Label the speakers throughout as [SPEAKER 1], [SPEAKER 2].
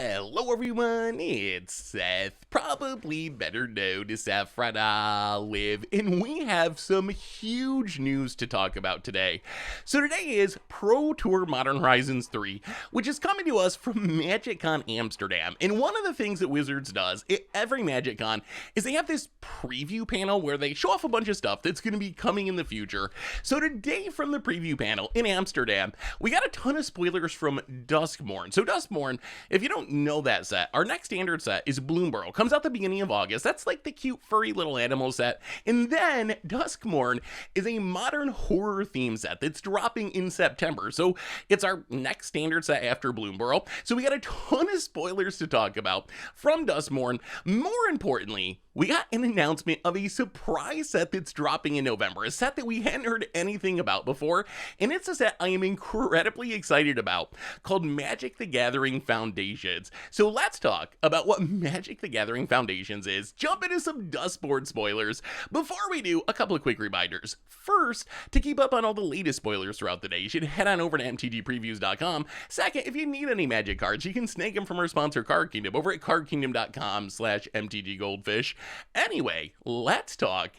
[SPEAKER 1] Hello everyone, it's Seth, probably better known as Saffron Olive, and we have some huge news to talk about today. So today is Pro Tour Modern Horizons 3, which is coming to us from MagicCon Amsterdam. And one of the things that Wizards does at every MagicCon is they have this preview panel where they show off a bunch of stuff that's going to be coming in the future. So today from the preview panel in Amsterdam, we got a ton of spoilers from Duskmourn. So Duskmourn, if you don't know that set, our next standard set is Bloomburrow. Comes out the beginning of August. That's like the cute furry little animal set. And then Duskmourn is a modern horror theme set that's dropping in September. So it's our next standard set after Bloomburrow. So we got a ton of spoilers to talk about from Duskmourn. More importantly, we got an announcement of a surprise set that's dropping in November, a set that we hadn't heard anything about before, and it's a set I am incredibly excited about, called Magic the Gathering Foundations. So let's talk about what Magic the Gathering Foundations is, jump into some Duskmourn spoilers. Before we do, a couple of quick reminders. First, to keep up on all the latest spoilers throughout the day, you should head on over to MTGPreviews.com. Second, if you need any Magic cards, you can snag them from our sponsor Card Kingdom over at cardkingdom.com/MTGGoldfish. Anyway, let's talk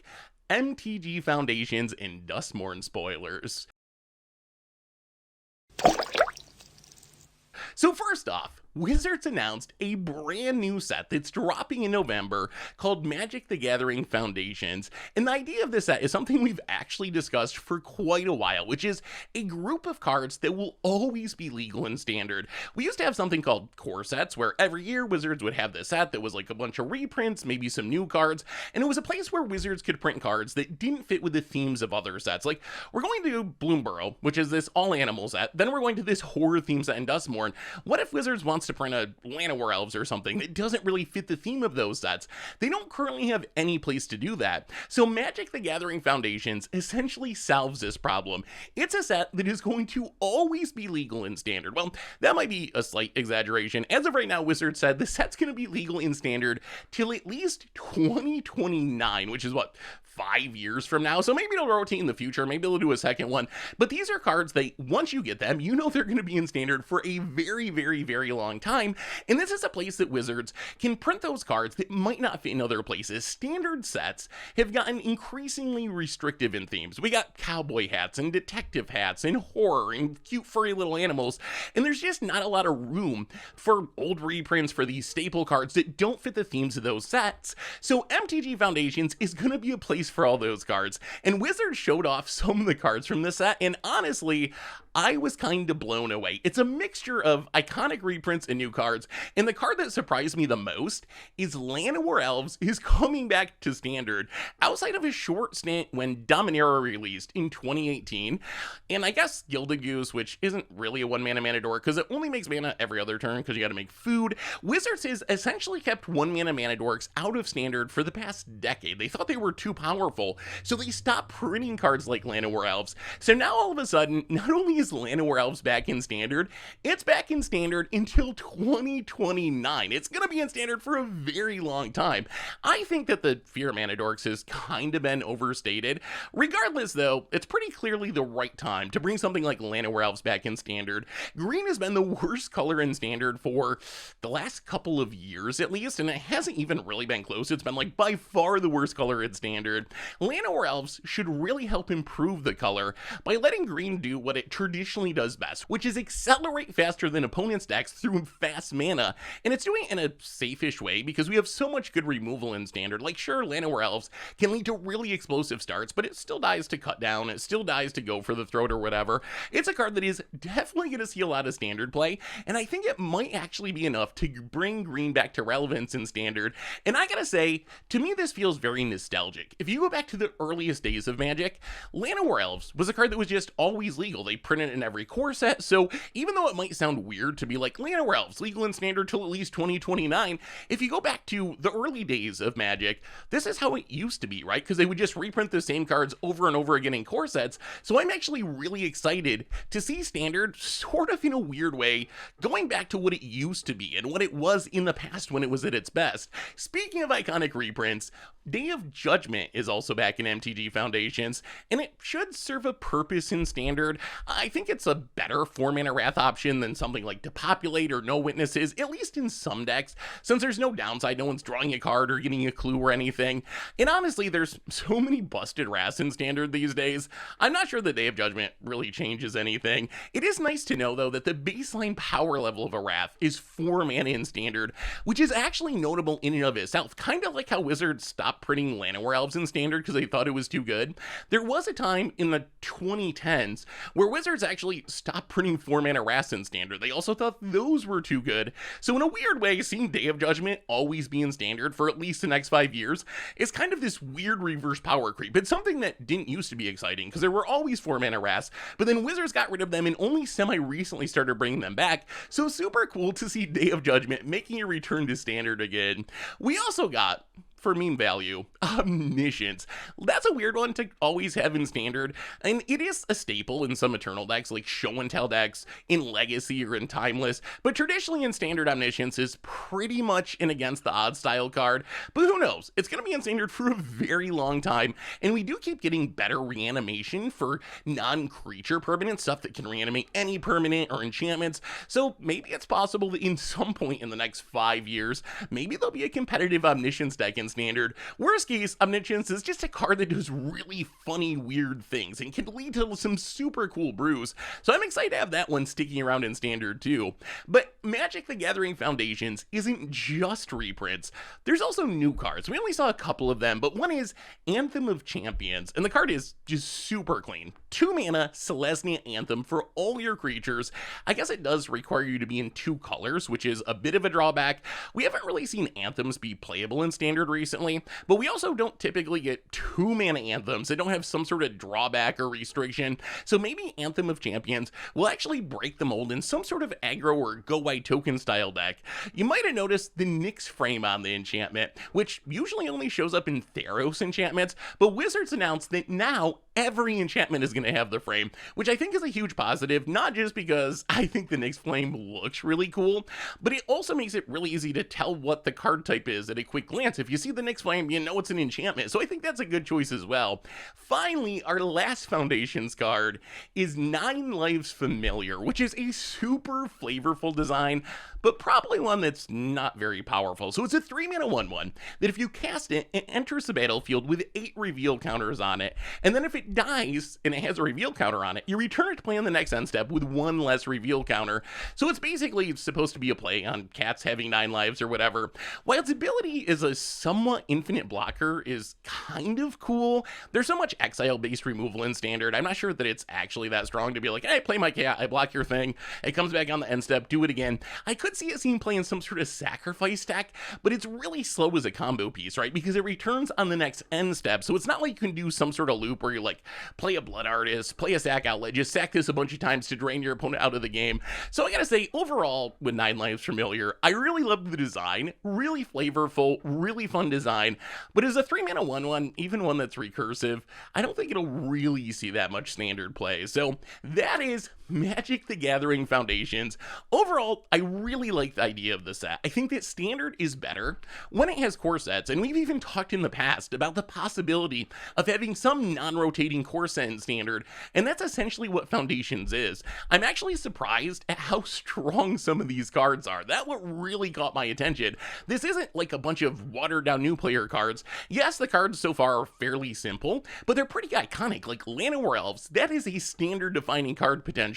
[SPEAKER 1] MTG Foundations and Duskmourn spoilers. So first off, Wizards announced a brand new set that's dropping in November called Magic the Gathering Foundations. And the idea of this set is something we've actually discussed for quite a while, which is a group of cards that will always be legal in standard. We used to have something called core sets, where every year Wizards would have this set that was like a bunch of reprints, maybe some new cards, and it was a place where Wizards could print cards that didn't fit with the themes of other sets. Like, we're going to Bloomburrow, which is this all-animal set, then we're going to this horror theme set in Duskmourn. What if Wizards wants to print a Llanowar Elves or something that doesn't really fit the theme of those sets? They don't currently have any place to do that. So Magic the Gathering Foundations essentially solves this problem. It's a set that is going to always be legal in standard. Well, that might be a slight exaggeration. As of right now, Wizards said the set's going to be legal in standard till at least 2029, which is what, 5 years from now? So maybe it'll rotate in the future, maybe they'll do a second one, but these are cards that once you get them, you know they're going to be in standard for a very, very, very long time. And this is a place that Wizards can print those cards that might not fit in other places. Standard sets have gotten increasingly restrictive in themes. We got cowboy hats and detective hats and horror and cute furry little animals, and there's just not a lot of room for old reprints for these staple cards that don't fit the themes of those sets. So MTG Foundations is going to be a place for all those cards, and Wizards showed off some of the cards from this set, and honestly, I was kind of blown away. It's a mixture of iconic reprints and new cards, and the card that surprised me the most is Llanowar Elves is coming back to standard outside of a short stint when Dominaria released in 2018, and I guess Gilded Goose, which isn't really a one-mana mana dork because it only makes mana every other turn because you got to make food. Wizards has essentially kept one-mana mana dorks out of standard for the past decade. They thought they were too powerful, so they stopped printing cards like Llanowar Elves. So now all of a sudden, not only is Llanowar Elves back in standard, it's back in standard until 2029. It's gonna be in standard for a very long time. I think that the fear of mana dorks has kind of been overstated. Regardless though, it's pretty clearly the right time to bring something like Llanowar Elves back in standard. Green has been the worst color in standard for the last couple of years at least, and it hasn't even really been close. It's been like by far the worst color in standard. Llanowar Elves should really help improve the color by letting green do what it traditionally does best, which is accelerate faster than opponents' decks through fast mana, and it's doing it in a safe-ish way because we have so much good removal in standard. Like, sure, Llanowar Elves can lead to really explosive starts, but it still dies to cut down, it still dies to go for the throat or whatever. It's a card that is definitely going to see a lot of standard play, and I think it might actually be enough to bring green back to relevance in standard. And I gotta say, to me this feels very nostalgic. If you go back to the earliest days of Magic, Llanowar Elves was a card that was just always legal. They printed it in every core set, so even though it might sound weird to be like Llanowar Elves legal in standard till at least 2029, if you go back to the early days of Magic, this is how it used to be, right? Because they would just reprint the same cards over and over again in core sets. So I'm actually really excited to see standard sort of in a weird way going back to what it used to be and what it was in the past when it was at its best. Speaking of iconic reprints, Day of Judgment is also back in MTG Foundations, and it should serve a purpose in standard. I I think it's a better 4-mana Wrath option than something like Depopulate or No Witnesses, at least in some decks, since there's no downside, no one's drawing a card or getting a clue or anything. And honestly, there's so many busted Wraths in Standard these days, I'm not sure that Day of Judgment really changes anything. It is nice to know, though, that the baseline power level of a Wrath is 4 mana in Standard, which is actually notable in and of itself, kind of like how Wizards stopped printing Llanowar Elves in Standard because they thought it was too good. There was a time in the 2010s where Wizards actually stopped printing 4-mana Wraths in Standard. They also thought those were too good. So in a weird way, seeing Day of Judgment always be in Standard for at least the next 5 years is kind of this weird reverse power creep. It's something that didn't used to be exciting because there were always 4-mana Wraths, but then Wizards got rid of them and only semi-recently started bringing them back, so super cool to see Day of Judgment making a return to Standard again. We also got, for meme value, Omniscience. That's a weird one to always have in Standard, and it is a staple in some Eternal decks like Show and Tell decks, in Legacy or in Timeless, but traditionally in Standard, Omniscience is pretty much an against the odds style card, but who knows, it's going to be in Standard for a very long time, and we do keep getting better reanimation for non-creature permanent stuff that can reanimate any permanent or enchantments, so maybe it's possible that in some point in the next 5 years, maybe there'll be a competitive Omniscience deck in Standard. Worst case, Omniscience is just a card that does really funny, weird things and can lead to some super cool brews, so I'm excited to have that one sticking around in Standard too. But Magic the Gathering Foundations isn't just reprints, there's also new cards. We only saw a couple of them, but one is Anthem of Champions, and the card is just super clean. 2 mana Celestia Anthem for all your creatures. I guess it does require you to be in 2 colors, which is a bit of a drawback. We haven't really seen Anthems be playable in Standard recently, but we also don't typically get 2 mana Anthems that don't have some sort of drawback or restriction, so maybe Anthem of Champions will actually break the mold in some sort of aggro or go white token style deck. You might have noticed the Nyx frame on the enchantment, which usually only shows up in Theros enchantments, but Wizards announced that now every enchantment is going to have the frame, which I think is a huge positive, not just because I think the Nyx flame looks really cool, but it also makes it really easy to tell what the card type is at a quick glance. If you see the Nyx flame, you know it's an enchantment, so I think that's a good choice as well. Finally, our last Foundations card is 9 Lives Familiar, which is a super flavorful design, but probably one that's not very powerful. So it's a 3-mana 1/1 that if you cast it, it enters the battlefield with 8 reveal counters on it, and then if it dies and it has a reveal counter on it, you return it to play on the next end step with 1 less reveal counter. So it's basically supposed to be a play on cats having 9 lives or whatever. While its ability is a somewhat infinite blocker is kind of cool, there's so much exile-based removal in Standard, I'm not sure that it's actually that strong to be like, hey, play my cat, I block your thing, it comes back on the end step, do it again. I could see it seen playing some sort of sacrifice deck, but it's really slow as a combo piece, right? Because it returns on the next end step, so it's not like you can do some sort of loop where you like play a Blood Artist, play a sack outlet, just sack this a bunch of times to drain your opponent out of the game. So I gotta say, overall, with 9 Lives Familiar, I really love the design, really flavorful, really fun design, but as a 3-mana 1/1, even one that's recursive, I don't think it'll really see that much Standard play. So that is Magic the Gathering Foundations. Overall, I really like the idea of the set. I think that Standard is better when it has core sets, and we've even talked in the past about the possibility of having some non-rotating core set in Standard, and that's essentially what Foundations is. I'm actually surprised at how strong some of these cards are. That's what really caught my attention. This isn't like a bunch of watered-down new player cards. Yes, the cards so far are fairly simple, but they're pretty iconic, like Llanowar Elves. That is a Standard-defining card, potentially.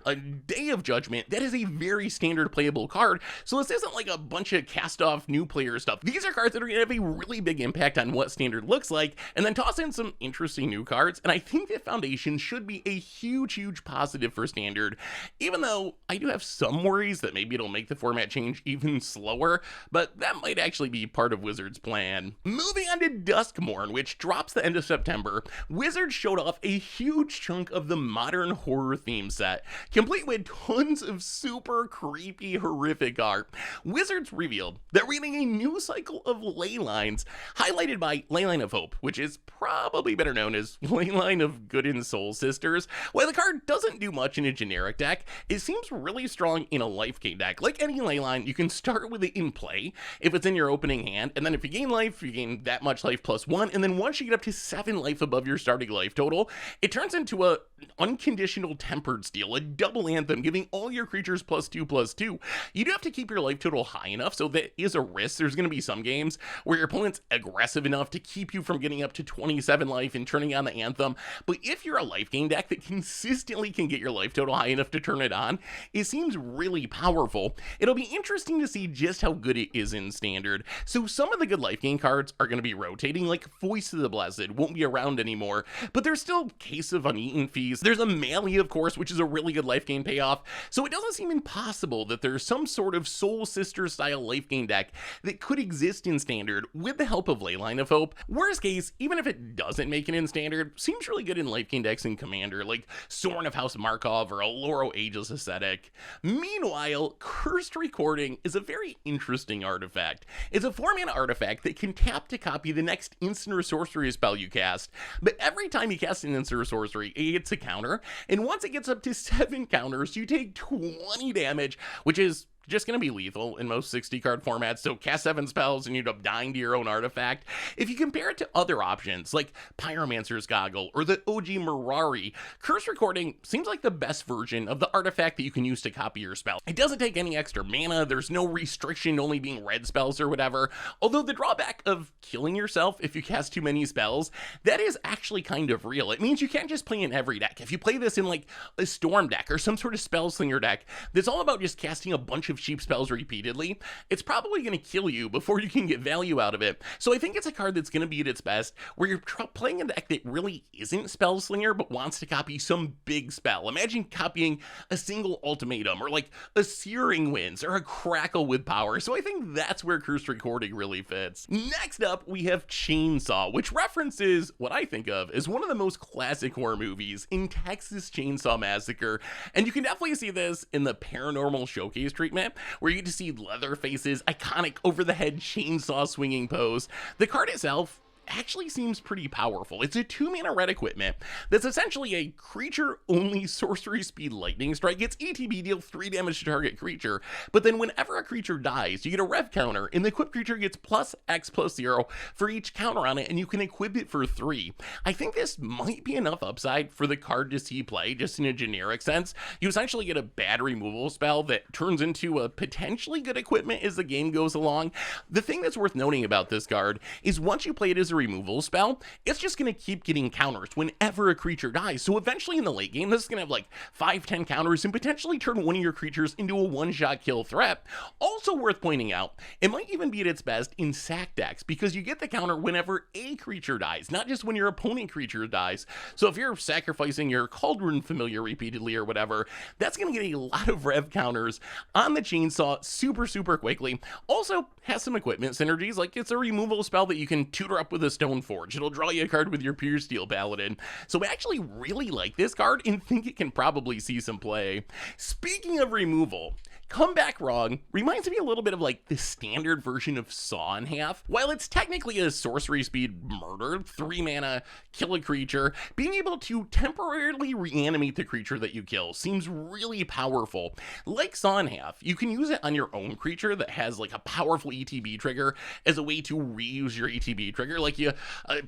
[SPEAKER 1] A Day of Judgment, that is a very Standard playable card, so this isn't like a bunch of cast-off new player stuff. These are cards that are going to have a really big impact on what Standard looks like, and then toss in some interesting new cards, and I think that Foundation should be a huge, huge positive for Standard, even though I do have some worries that maybe it'll make the format change even slower, but that might actually be part of Wizards' plan. Moving on to Duskmourn, which drops the end of September, Wizards showed off a huge chunk of the modern horror theme set, complete with tons of super creepy, horrific art. Wizards revealed they're reading a new cycle of ley lines, highlighted by Leyline of Hope, which is probably better known as Leyline of Good and Soul Sisters. While the card doesn't do much in a generic deck, it seems really strong in a life gain deck. Like any Leyline, you can start with it in play if it's in your opening hand, and then if you gain life, you gain that much life plus 1, and then once you get up to 7 life above your starting life total, it turns into a unconditional tempered steel, a double anthem, giving all your creatures +2/+2. You do have to keep your life total high enough, so that is a risk. There's going to be some games where your opponent's aggressive enough to keep you from getting up to 27 life and turning on the anthem. But if you're a life gain deck that consistently can get your life total high enough to turn it on, it seems really powerful. It'll be interesting to see just how good it is in standard. So some of the good life gain cards are going to be rotating, like Voice of the Blessed won't be around anymore, but there's still Case of Uneaten Feast. There's a Melee, of course, which is a really good life gain payoff, so it doesn't seem impossible that there's some sort of Soul Sister style life gain deck that could exist in standard with the help of Leyline of Hope. Worst case, even if it doesn't make it in standard, seems really good in life gain decks in Commander, like Sorin of House Markov or Aloro Ageless Ascetic. Meanwhile, Cursed Recording is a very interesting artifact. It's a 4-mana artifact that can tap to copy the next instant or sorcery spell you cast, but every time you cast an instant or sorcery, it gets a counter, and once it gets up to 7 counters, you take 20 damage, which is just going to be lethal in most 60 card formats, so cast 7 spells and you end up dying to your own artifact. If you compare it to other options like Pyromancer's Goggle or the OG Mirari, Curse Recording seems like the best version of the artifact that you can use to copy your spell. It doesn't take any extra mana, there's no restriction only being red spells or whatever, although the drawback of killing yourself if you cast too many spells, that is actually kind of real. It means you can't just play in every deck. If you play this in like a Storm deck or some sort of Spell Slinger deck that's all about just casting a bunch of cheap spells repeatedly, it's probably going to kill you before you can get value out of it. So I think it's a card that's going to be at its best where you're playing a deck that really isn't Spell Slinger but wants to copy some big spell. Imagine copying a single Ultimatum or like a Searing Winds or a Crackle with Power. So I think that's where Cursed Recording really fits. Next up, we have Chainsaw, which references what I think of as one of the most classic horror movies in Texas Chainsaw Massacre. And you can definitely see this in the Paranormal Showcase treatment, where you get to see Leatherface's iconic over-the-head chainsaw swinging pose. The card itself actually seems pretty powerful. It's a 2-mana red equipment that's essentially a creature-only sorcery speed lightning strike. Its ETB deal 3 damage to target creature, but then whenever a creature dies, you get a rev counter, and the equipped creature gets +X+0 for each counter on it, and you can equip it for 3. I think this might be enough upside for the card to see play, just in a generic sense. You essentially get a bad removal spell that turns into a potentially good equipment as the game goes along. The thing that's worth noting about this card is once you play it as a removal spell, it's just going to keep getting counters whenever a creature dies. So eventually in the late game, this is going to have like 5-10 counters and potentially turn one of your creatures into a one-shot kill threat. Also worth pointing out, it might even be at its best in sack decks because you get the counter whenever a creature dies, not just when your opponent creature dies. So if you're sacrificing your Cauldron Familiar repeatedly or whatever, that's going to get a lot of rev counters on the Chainsaw super quickly. Also has some equipment synergies, like it's a removal spell that you can tutor up with a Stoneforge. It'll draw you a card with your Pure Steel Paladin. So I actually really like this card and think it can probably see some play. Speaking of removal, Come Back Wrong reminds me a little bit of like the standard version of Saw in Half. While it's technically a sorcery speed murder, 3 mana, kill a creature, being able to temporarily reanimate the creature that you kill seems really powerful. Like Saw in Half, you can use it on your own creature that has like a powerful ETB trigger as a way to reuse your ETB trigger. Like you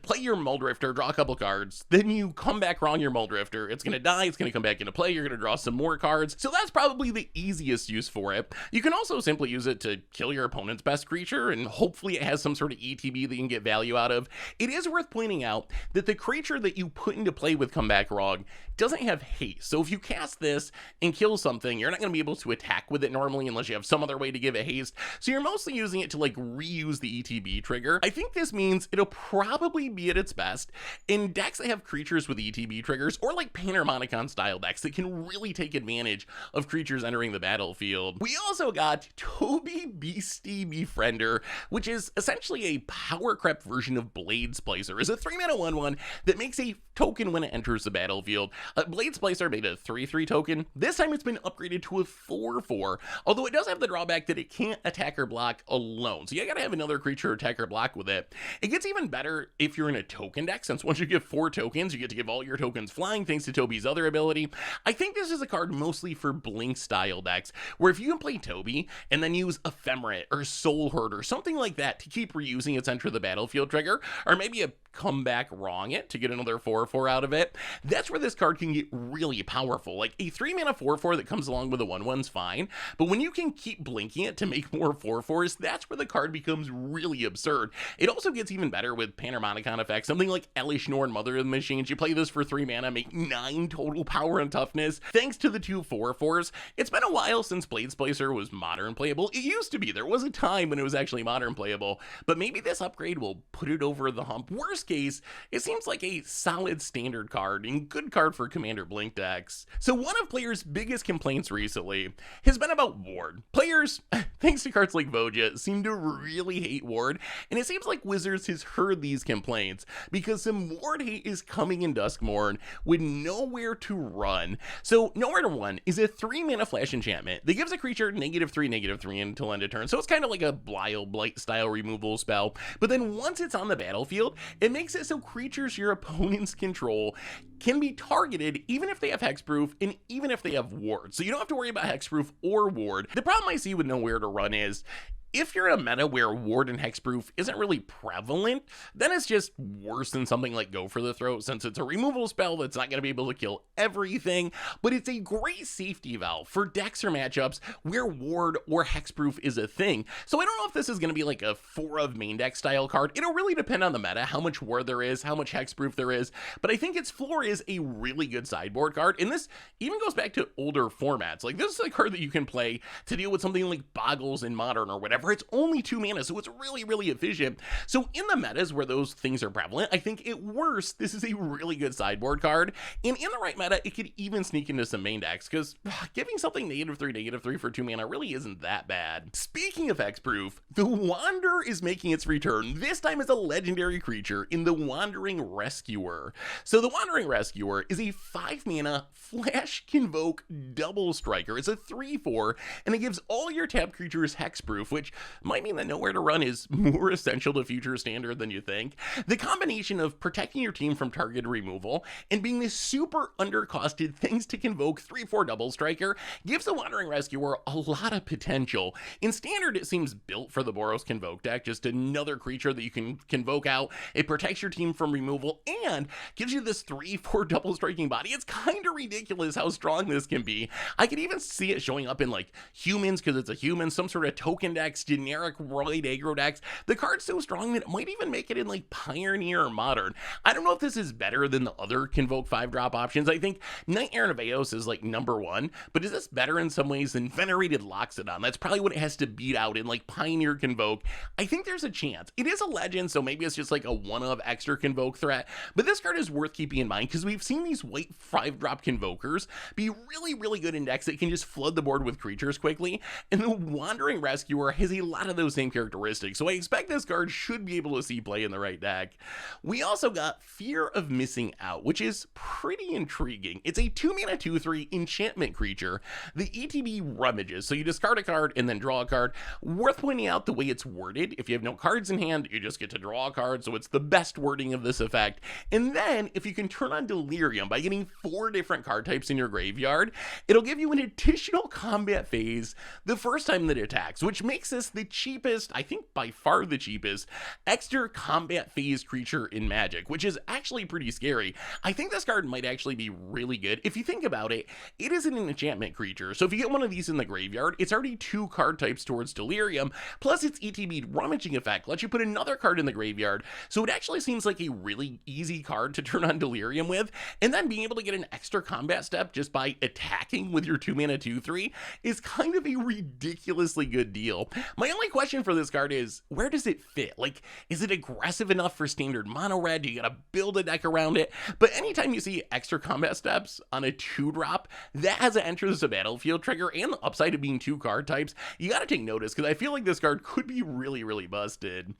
[SPEAKER 1] play your Muldrifter, draw a couple cards, then you come back wrong your Muldrifter. It's gonna die, it's gonna come back into play, you're gonna draw some more cards. So that's probably the easiest use for it. You can also simply use it to kill your opponent's best creature, and hopefully it has some sort of ETB that you can get value out of. It is worth pointing out that the creature that you put into play with Come Back Wrong doesn't have haste. So if you cast this and kill something, you're not going to be able to attack with it normally unless you have some other way to give it haste. So you're mostly using it to like reuse the ETB trigger. I think this means it'll probably be at its best in decks that have creatures with ETB triggers, or like Panharmonicon style decks that can really take advantage of creatures entering the battlefield. We also got Toby Beastie Befriender, which is essentially a power crept version of Blade Splicer. It's a 3-mana 1/1 that makes a token when it enters the battlefield. Blade Splicer made a 3/3 token. This time it's been upgraded to a 4/4, although it does have the drawback that it can't attack or block alone. So you gotta have another creature attack or block with it. It gets even better if you're in a token deck, since once you give 4 tokens, you get to give all your tokens flying thanks to Toby's other ability. I think this is a card mostly for Blink style decks, where if you can play Toby and then use Ephemerate or Soul Herd or something like that to keep reusing its enter the battlefield trigger, or maybe a Come Back Wrong It to get another 4/4 out of it. That's where this card can get really powerful. Like a 3-mana 4/4 that comes along with a 1/1's fine, but when you can keep blinking it to make more 4/4s, that's where the card becomes really absurd. It also gets even better with Panharmonicon effects, something like Elish Norn, Mother of the Machines. You play this for 3 mana, make 9 total power and toughness, thanks to the 2 4/4s. It's been a while since Bladesplicer was modern playable. It used to be. There was a time when it was actually modern playable, but maybe this upgrade will put it over the hump. Worst case, it seems like a solid standard card and good card for Commander Blink decks. So one of players' biggest complaints recently has been about Ward. Players, thanks to cards like Voja, seem to really hate Ward, and it seems like Wizards has heard these complaints because some Ward hate is coming in Duskmourn with nowhere to run. So Nowhere to Run is a 3-mana flash enchantment that gives a creature -3/-3 until end of turn. So it's kind of like a Blile Blight style removal spell, but then once it's on the battlefield, it makes it so creatures your opponents control can be targeted even if they have hexproof and even if they have ward. So you don't have to worry about hexproof or ward. The problem I see with Nowhere to Run is if you're in a meta where ward and hexproof isn't really prevalent, then it's just worse than something like Go for the Throat, since it's a removal spell that's not going to be able to kill everything, but it's a great safety valve for decks or matchups where ward or hexproof is a thing. So I don't know if this is going to be like a 4 of main deck style card. It'll really depend on the meta, how much ward there is, how much hexproof there is, but I think its floor is a really good sideboard card, and this even goes back to older formats. Like, this is a card that you can play to deal with something like Boggles in Modern or whatever. It's only 2 mana, so it's really, really efficient. So in the metas where those things are prevalent, I think at worst, this is a really good sideboard card. And in the right meta, it could even sneak into some main decks, because giving something -3/-3 for 2 mana really isn't that bad. Speaking of hexproof, the Wanderer is making its return, this time as a legendary creature in the Wandering Rescuer. So the Wandering Rescuer is a 5 mana flash convoke double striker. It's a 3/4, and it gives all your tapped creatures hexproof, which might mean that Nowhere to Run is more essential to future standard than you think. The combination of protecting your team from targeted removal and being this super undercosted things to convoke 3/4 double striker gives the Wandering Rescuer a lot of potential. In standard, it seems built for the Boros Convoke deck, just another creature that you can convoke out. It protects your team from removal and gives you this 3/4 double striking body. It's kind of ridiculous how strong this can be. I could even see it showing up in like humans because it's a human, some sort of token decks, generic Roid aggro decks. The card's so strong that it might even make it in like Pioneer or Modern. I don't know if this is better than the other Convoke 5-drop options. I think Nightmare Neveos is like #1, but is this better in some ways than Venerated Loxodon? That's probably what it has to beat out in like Pioneer Convoke. I think there's a chance. It is a legend, so maybe it's just like a one-of extra Convoke threat, but this card is worth keeping in mind because we've seen these white 5-drop Convokers be really, really good in decks that can just flood the board with creatures quickly, and the Wandering Rescuer has a lot of those same characteristics, so I expect this card should be able to see play in the right deck. We also got Fear of Missing Out, which is pretty intriguing. It's a 2-mana 2/3 enchantment creature. The ETB rummages, so you discard a card and then draw a card. Worth pointing out the way it's worded. If you have no cards in hand, you just get to draw a card, so it's the best wording of this effect. And then, if you can turn on Delirium by getting 4 different card types in your graveyard, it'll give you an additional combat phase the first time that it attacks, which makes this the cheapest, I think by far the cheapest, extra combat phase creature in Magic, which is actually pretty scary. I think this card might actually be really good. If you think about it, it is an enchantment creature, so if you get one of these in the graveyard, it's already 2 card types towards Delirium, plus its ETB rummaging effect lets you put another card in the graveyard, so it actually seems like a really easy card to turn on Delirium with, and then being able to get an extra combat step just by attacking with your 2-mana 2/3 is kind of a ridiculously good deal. My only question for this card is, where does it fit? Like, is it aggressive enough for standard mono red? Do you gotta build a deck around it? But anytime you see extra combat steps on a 2-drop, that has an Enter the Battlefield trigger and the upside of being 2 card types, you gotta take notice, because I feel like this card could be really, really busted.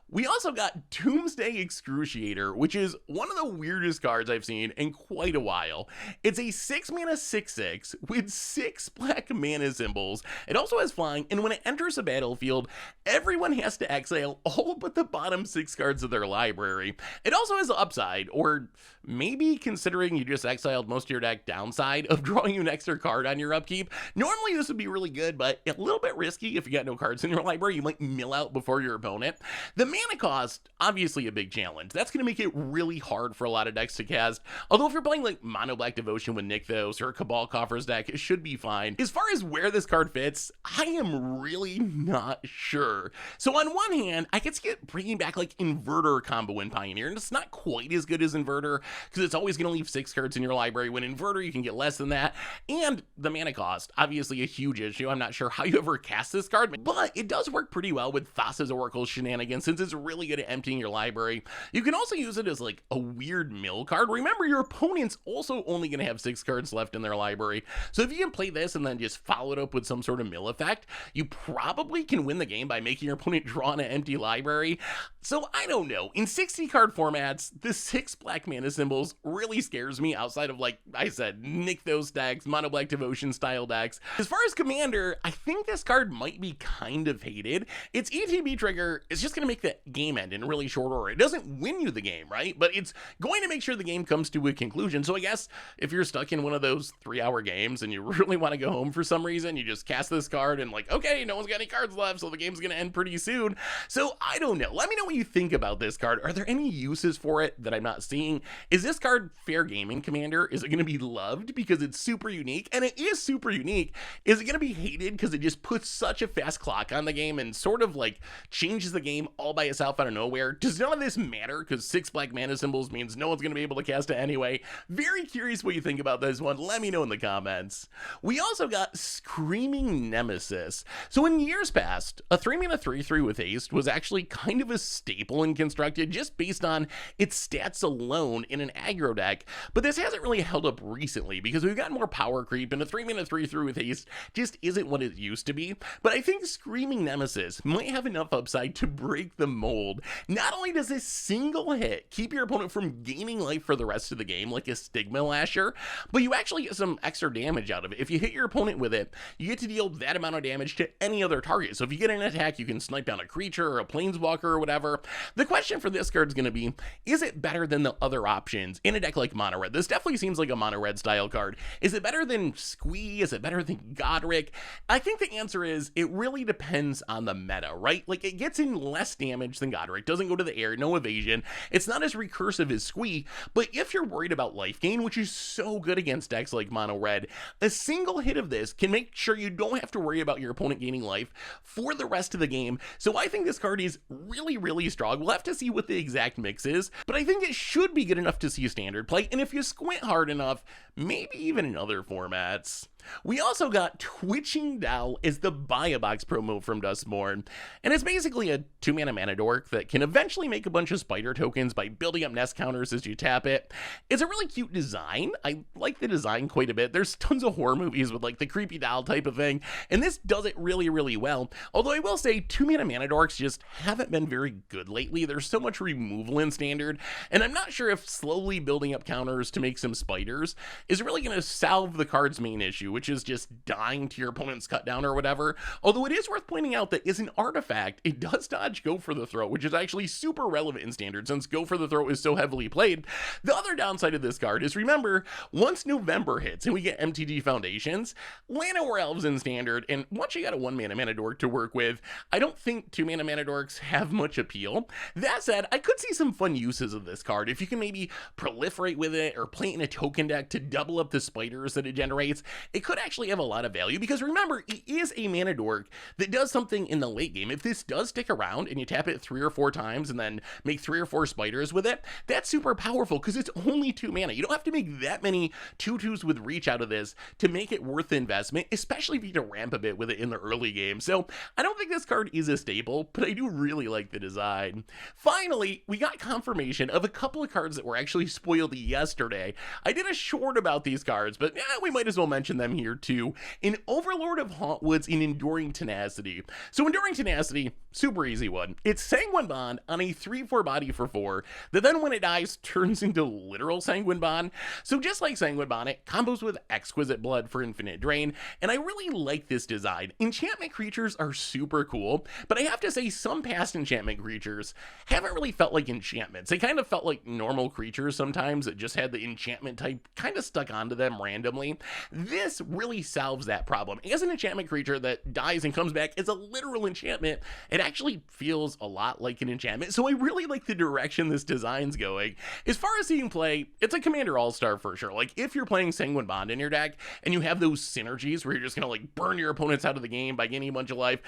[SPEAKER 1] We also got Doomsday Excruciator, which is one of the weirdest cards I've seen in quite a while. It's a 6-mana 6/6 with 6 black mana symbols. It also has flying, and when it enters the battlefield, everyone has to exile all but the bottom 6 cards of their library. It also has the upside, or maybe considering you just exiled most of your deck, downside of drawing you an extra card on your upkeep. Normally this would be really good, but a little bit risky if you got no cards in your library. You might mill out before your opponent. The mana cost, obviously a big challenge. That's going to make it really hard for a lot of decks to cast, although if you're playing like Mono Black Devotion with Nykthos or a Cabal Coffers deck, it should be fine. As far as where this card fits, I am really not sure. So on one hand, I could see it bringing back like Inverter combo in Pioneer, and it's not quite as good as Inverter because it's always going to leave 6 cards in your library. When Inverter, you can get less than that, and the mana cost, obviously a huge issue. I'm not sure how you ever cast this card, but it does work pretty well with Thassa's Oracle shenanigans since it's really good at emptying your library. You can also use it as like a weird mill card. Remember, your opponent's also only going to have 6 cards left in their library, so if you can play this and then just follow it up with some sort of mill effect, you probably can win the game by making your opponent draw on an empty library. So I don't know. In 60 card formats, the 6 black mana symbols really scares me outside of, like I said, Nykthos decks, Mono Black Devotion style decks. As far as Commander, I think this card might be kind of hated. Its ETB trigger is just going to make the game end in really short order. It doesn't win you the game, right? But it's going to make sure the game comes to a conclusion. So I guess if you're stuck in one of those 3-hour games and you really want to go home for some reason, you just cast this card and like, okay, no one's got any cards left, so the game's going to end pretty soon. So I don't know. Let me know what you think about this card. Are there any uses for it that I'm not seeing? Is this card fair game in Commander? Is it going to be loved because it's super unique? And it is super unique. Is it going to be hated because it just puts such a fast clock on the game and sort of like changes the game all by itself out of nowhere? Does none of this matter because 6 black mana symbols means no one's going to be able to cast it anyway? Very curious what you think about this one. Let me know in the comments. We also got Screaming Nemesis. So in years past, a 3-mana 3/3 with haste was actually kind of a staple in Constructed just based on its stats alone in an aggro deck, but this hasn't really held up recently because we've gotten more power creep and a 3-mana 3/3 with haste just isn't what it used to be. But I think Screaming Nemesis might have enough upside to break the mold. Not only does this single hit keep your opponent from gaining life for the rest of the game like a Stigma Lasher, but you actually get some extra damage out of it. If you hit your opponent with it, you get to deal that amount of damage to any other target. So if you get an attack, you can snipe down a creature or a planeswalker or whatever. The question for this card is going to be, is it better than the other options in a deck like Mono Red? This definitely seems like a Mono Red style card. Is it better than Squee? Is it better than Godric? I think the answer is it really depends on the meta, right? Like, it gets in less damage than Godric, doesn't go to the air, no evasion. It's not as recursive as Squee, but if you're worried about life gain, which is so good against decks like Mono Red, a single hit of this can make sure you don't have to worry about your opponent gaining life for the rest of the game. So I think this card is really, really strong. We'll have to see what the exact mix is, but I think it should be good enough to see standard play, and if you squint hard enough, maybe even in other formats. We also got Twitching Dow as the buy-a-box promo from Duskmourn, and it's basically a 2-mana mana dork that can eventually make a bunch of spider tokens by building up nest counters as you tap it. It's a really cute design. I like the design quite a bit. There's tons of horror movies with like the creepy doll type of thing, and this does it really, really well. Although I will say 2-mana mana dorks just haven't been very good lately. There's so much removal in standard, and I'm not sure if slowly building up counters to make some spiders is really going to solve the card's main issue, which is just dying to your opponent's cut down or whatever. Although it is worth pointing out that as an artifact, it does dodge Go for the Throat, which is actually super relevant in standard since Go for the Throat is so heavily played. The other downside of this card is, remember, once November hits and we get MTG Foundations, Llanowar Elves in standard, and once you got a 1-mana mana dork to work with, I don't think 2-mana mana dorks have much appeal. That said, I could see some fun uses of this card. If you can maybe proliferate with it or play it in a token deck to double up the spiders that it generates, it could actually have a lot of value because remember, it is a mana dork that does something in the late game. If this does stick around and you tap it 3 or 4 times and then make 3 or 4 spiders with it, that's super powerful because it's only 2 mana. You don't have to make that many 2/2s with reach out of this to make it worth the investment, especially if you need to ramp a bit with it in the early game. So I don't think this card is a staple, but I do really like the design. design. Finally, we got confirmation of a couple of cards that were actually spoiled yesterday. I did a short about these cards, but we might as well mention them here too. In Overlord of Hauntwoods in Enduring Tenacity. So Enduring Tenacity, super easy one. It's Sanguine Bond on a 3/4 body for 4 that then when it dies turns into literal Sanguine Bond. So just like Sanguine Bond, it combos with Exquisite Blood for infinite drain, and I really like this design. Enchantment creatures are super cool, but I have to say some past enchantment creatures haven't really felt like enchantments. They kind of felt like normal creatures sometimes that just had the enchantment type kind of stuck onto them randomly. This really solves that problem. As an enchantment creature that dies and comes back as a literal enchantment, it actually feels a lot like an enchantment. So I really like the direction this design's going. As far as seeing play, it's a Commander All-Star for sure. Like if you're playing Sanguine Bond in your deck and you have those synergies where you're just gonna like burn your opponents out of the game by gaining a bunch of life,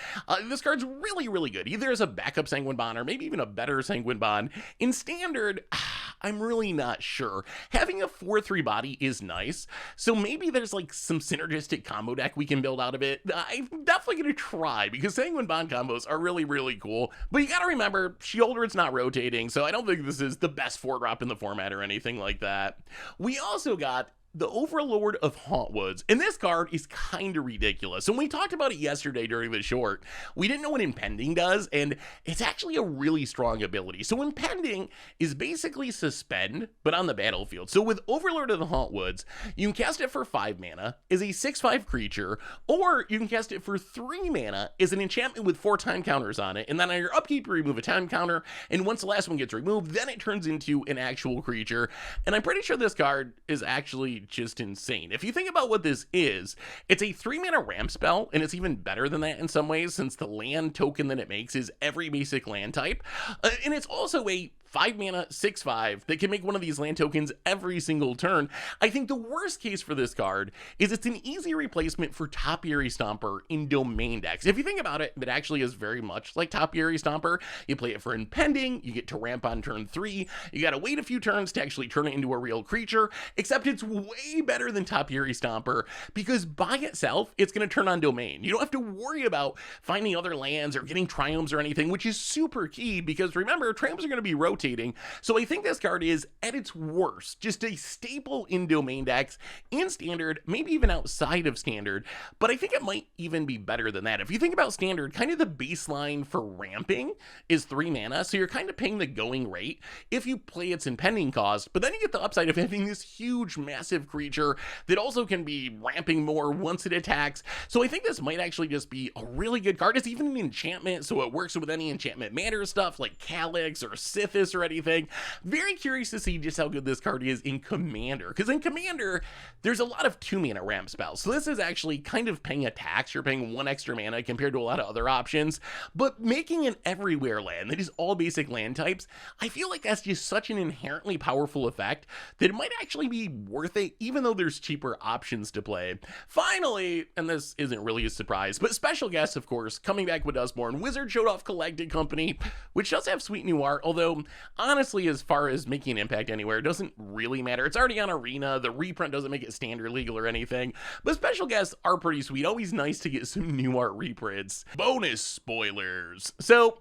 [SPEAKER 1] this card's really, really good. Either as a backup Sanguine Bond or maybe even a better Sanguine Bond. In Standard, I'm really not sure. Having a 4/3 body is nice, so maybe there's like some synergistic combo deck we can build out of it. I'm definitely gonna try because Sanguine Bond combos are really, really cool, but you gotta remember, Sheoldred's not rotating, so I don't think this is the best 4-drop in the format or anything like that. We also got the Overlord of Hauntwoods, and this card is kind of ridiculous. And we talked about it yesterday during the short. We didn't know what Impending does, and it's actually a really strong ability. So Impending is basically Suspend, but on the battlefield. So with Overlord of the Hauntwoods, you can cast it for 5 mana as a 6/5 creature, or you can cast it for 3 mana as an enchantment with 4 time counters on it, and then on your upkeep you remove a time counter, and once the last one gets removed, then it turns into an actual creature. And I'm pretty sure this card is actually just insane. If you think about what this is, it's a 3-mana ramp spell, and it's even better than that in some ways since the land token that it makes is every basic land type, and it's also a 5-mana 6/5 that can make one of these land tokens every single turn. I think the worst case for this card is it's an easy replacement for Topiary Stomper in Domain decks. If you think about it, it actually is very much like Topiary Stomper. You play it for Impending, you get to ramp on turn 3, you gotta wait a few turns to actually turn it into a real creature, except it's way better than Topiary Stomper because by itself, it's gonna turn on Domain. You don't have to worry about finding other lands or getting triumphs or anything, which is super key because remember, triumphs are gonna be rotating. So I think this card is, at its worst, just a staple in Domain decks, in Standard, maybe even outside of Standard, but I think it might even be better than that. If you think about Standard, kind of the baseline for ramping is 3 mana, so you're kind of paying the going rate if you play its Impending cost, but then you get the upside of having this huge, massive creature that also can be ramping more once it attacks. So I think this might actually just be a really good card. It's even an enchantment, so it works with any enchantment matter stuff like Calyx or Sithis or anything. Very curious to see just how good this card is in Commander, because in Commander there's a lot of 2-mana ramp spells, so this is actually kind of paying a tax. You're paying 1 extra mana compared to a lot of other options, but making an everywhere land that is all basic land types, I feel like that's just such an inherently powerful effect that it might actually be worth it even though there's cheaper options to play. Finally, and this isn't really a surprise, but special guest of course coming back with Duskmourn, Wizard showed off Collected Company, which does have sweet new art, although honestly, as far as making an impact anywhere, it doesn't really matter. It's already on Arena. The reprint doesn't make it Standard legal or anything, but special guests are pretty sweet. Always nice to get some new art reprints. Bonus spoilers. So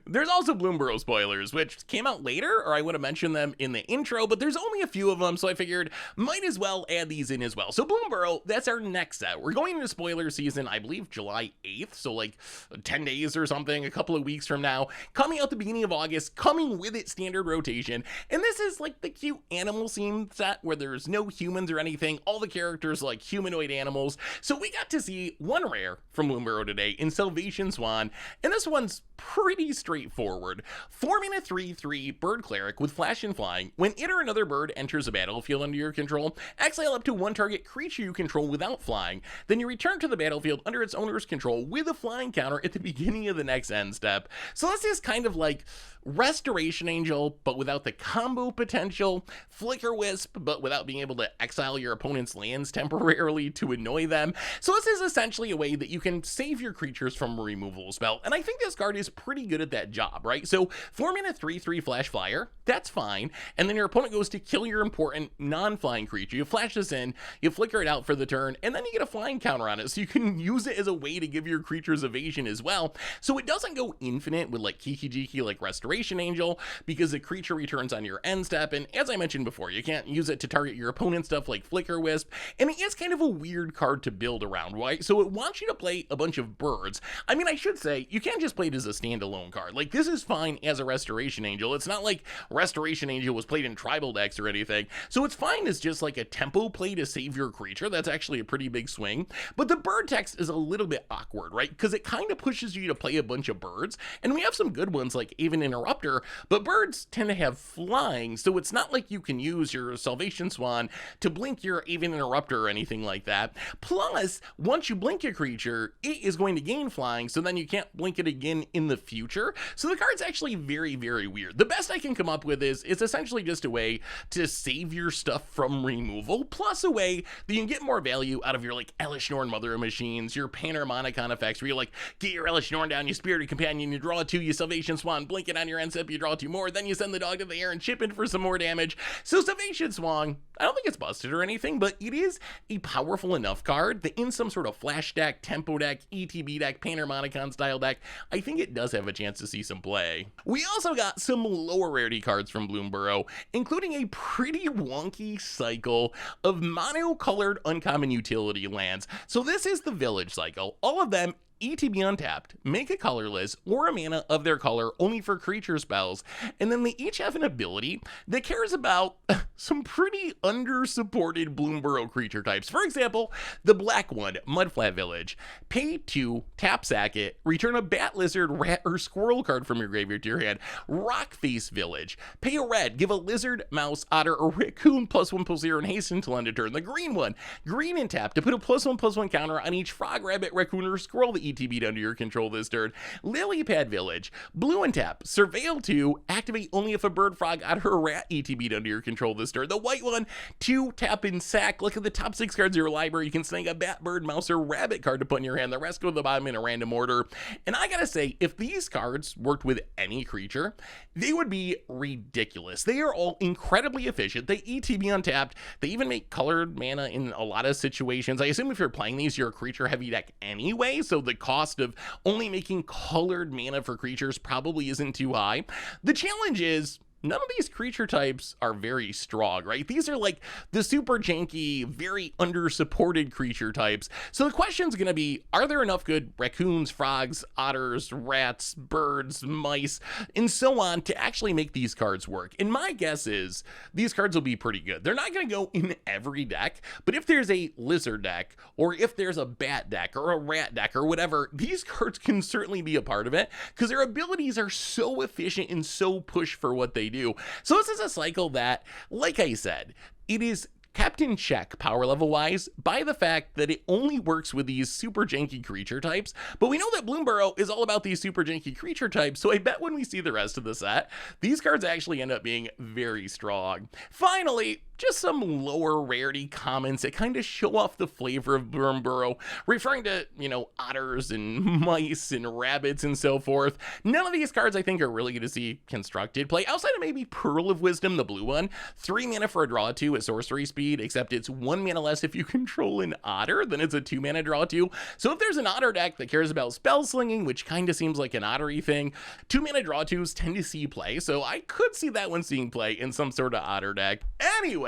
[SPEAKER 1] there's also Bloomburrow spoilers, which came out later, or I would have mentioned them in the intro, but there's only a few of them, so I figured might as well add these in as well. So Bloomburrow, that's our next set. We're going into spoiler season, I believe July 8th, so like 10 days or something, a couple of weeks from now, coming out the beginning of August, coming with its standard rotation, and this is like the cute animal scene set where there's no humans or anything, all the characters like humanoid animals, so we got to see one rare from Bloomburrow today in Salvation Swan, and this one's pretty straightforward. 4-mana 3/3 bird cleric with flash and flying. When it or another bird enters a battlefield under your control, exile up to 1 target creature you control without flying. Then you return to the battlefield under its owner's control with a flying counter at the beginning of the next end step. So this is kind of like Restoration Angel, but without the combo potential, Flicker Wisp, but without being able to exile your opponent's lands temporarily to annoy them. So this is essentially a way that you can save your creatures from a removal spell, and I think this card is pretty good at that job, right? So 4 mana 3/3 Flash Flyer, that's fine, and then your opponent goes to kill your important non-flying creature. You flash this in, you flicker it out for the turn, and then you get a flying counter on it, so you can use it as a way to give your creatures evasion as well. So it doesn't go infinite with like Kiki Jiki like Restoration Angel, because the creature returns on your end step, and as I mentioned before, you can't use it to target your opponent's stuff like Flicker Wisp, and it is kind of a weird card to build around, right? So it wants you to play a bunch of birds. I mean, I should say, you can't just play it as a standalone card. Like, this is fine as a Restoration Angel. It's not like Restoration Angel was played in tribal decks or anything, so it's fine as just like a tempo play to save your creature. That's actually a pretty big swing, but the bird text is a little bit awkward, right? Because it kind of pushes you to play a bunch of birds, and we have some good ones like Aven Interrupter, but birds tend to have flying, so it's not like you can use your Salvation Swan to blink your Aven Interrupter or anything like that. Plus, once you blink a creature, it is going to gain flying, so then you can't blink it again in the future. So the card's actually very, very weird. The best I can come up with is it's essentially just a way to save your stuff from removal, plus a way that you can get more value out of your like Elesh Norn Mother of Machines, your Panharmonicon effects, where you like get your Elesh Norn down, you Spirited Companion, you draw 2, you Salvation Swan, blink it on your end step, you draw 2 more, then you send the dog to the air and chip in for some more damage. So Salvation Swan, I don't think it's busted or anything, but it is a powerful enough card that in some sort of flash deck, tempo deck, ETB deck, Panharmonicon style deck, I think it does have a chance to see some play. We also got some lower rarity cards from Bloomburrow, including a pretty wonky cycle of mono-colored uncommon utility lands. So this is the Village cycle. All of them ETB untapped, make a colorless or a mana of their color only for creature spells, and then they each have an ability that cares about some pretty under-supported Bloomburrow creature types. For example, the black one, Mudflat Village. Pay 2, tap sack it, return a bat, lizard, rat, or squirrel card from your graveyard to your hand. Rockface Village. Pay a red, give a lizard, mouse, otter, or raccoon +1/+0 and haste until end of turn. The green one, green and tap to put a +1/+1 counter on each frog, rabbit, raccoon, or squirrel that ETB'd under your control this turn. Lilypad Village. Blue and tap. Surveil 2. Activate only if a bird, frog, otter, or rat ETB'd under your control this turn. The white one. 2. Tap and sack. Look at the top 6 cards of your library. You can snag a bat, bird, mouse, or rabbit card to put in your hand. The rest go to the bottom in a random order. And I gotta say, if these cards worked with any creature, they would be ridiculous. They are all incredibly efficient. They ETB untapped. They even make colored mana in a lot of situations. I assume if you're playing these, you're a creature heavy deck anyway, so the cost of only making colored mana for creatures probably isn't too high. The challenge is none of these creature types are very strong, right? These are like the super janky, very under-supported creature types. So the question's gonna be, are there enough good raccoons, frogs, otters, rats, birds, mice, and so on to actually make these cards work? And my guess is these cards will be pretty good. They're not gonna go in every deck, but if there's a lizard deck, or if there's a bat deck, or a rat deck, or whatever, these cards can certainly be a part of it, because their abilities are so efficient and so push for what they do. So this is a cycle that, like I said, it is kept in check power level wise by the fact that it only works with these super janky creature types, but we know that Bloomburrow is all about these super janky creature types, so I bet when we see the rest of the set, these cards actually end up being very strong. Finally, just some lower rarity comments that kind of show off the flavor of Bloomburrow, referring to, you know, otters and mice and rabbits and so forth. None of these cards I think are really going to see constructed play, outside of maybe Pearl of Wisdom, the blue one. 3 mana for a draw 2 at sorcery speed, except it's 1 mana less if you control an otter, then it's a 2 mana draw 2. So if there's an otter deck that cares about spell slinging, which kind of seems like an ottery thing, 2 mana draw 2s tend to see play, so I could see that one seeing play in some sort of otter deck. Anyway,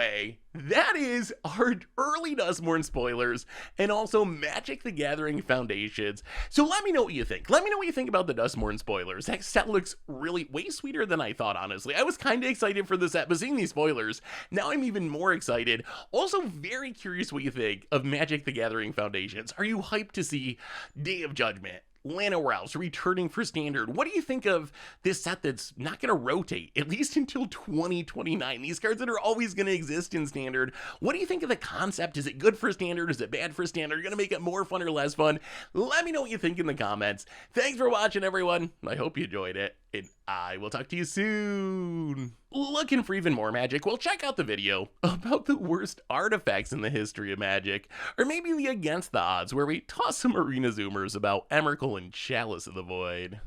[SPEAKER 1] that is our early Duskmourn spoilers and also Magic the Gathering Foundations. So let me know what you think. Let me know what you think about the Duskmourn spoilers. That set looks really way sweeter than I thought, honestly. I was kind of excited for the set, but seeing these spoilers, now I'm even more excited. Also very curious what you think of Magic the Gathering Foundations. Are you hyped to see Day of Judgment, Llanowar returning for Standard. What do you think of this set that's not going to rotate, at least until 2029? These cards that are always going to exist in Standard. What do you think of the concept? Is it good for Standard? Is it bad for Standard? Going to make it more fun or less fun? Let me know what you think in the comments. Thanks for watching, everyone. I hope you enjoyed it, and I will talk to you soon. Looking for even more Magic? Well, check out the video about the worst artifacts in the history of Magic, or maybe the Against the Odds, where we toss some Arena Zoomers about Emrakul and Chalice of the Void.